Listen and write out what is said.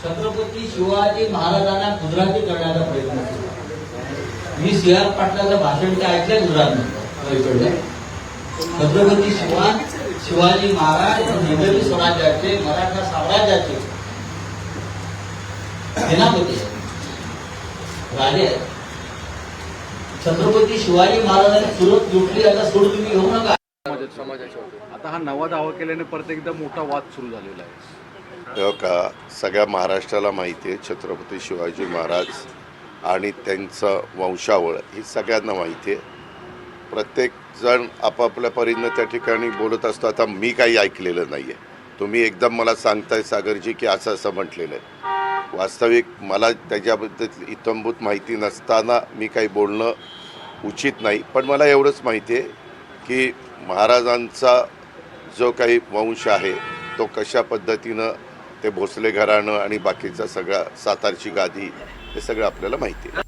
छत्रपती शिवाजी महाराजांना गुजराती करण्याचा प्रयत्न केला। मी सी.आर. पाटलाचं भाषण ते ऐकलं गुजरातमध्ये। छत्रपती शिवाजी महाराज निजामी स्वराज्याचे मराठा साम्राज्याचे सेनापती राजे आहेत। छत्रपती शिवाजी महाराजांनी सुरत लुटली, आता सोड तुम्ही घेऊ नका। आता हा नवा दावा केल्याने परत एकदा मोठा वाद सुरू झालेला आहे। तेव्हा का सगळ्या महाराष्ट्राला माहिती आहे छत्रपती शिवाजी महाराज आणि त्यांचं वंशावळ ही सगळ्यांना माहिती आहे। प्रत्येक जण आपापल्या परीनं त्या ठिकाणी बोलत असतो। आता मी काही ऐकलेलं नाही आहे, तुम्ही एकदम मला सांगताय सागरजी की असं असं म्हटलेलं आहे। वास्तविक मला त्याच्याबद्दल इत्थंभूत माहिती नसताना मी काही बोलणं उचित नाही, पण मला एवढंच माहिती आहे की महाराजांचा जो काही वंश आहे तो कशा पद्धतीनं ते भोसले घराणं आणि बाकीचा सगळा सातारची गादी हे सगळं आपल्याला माहिती आहे।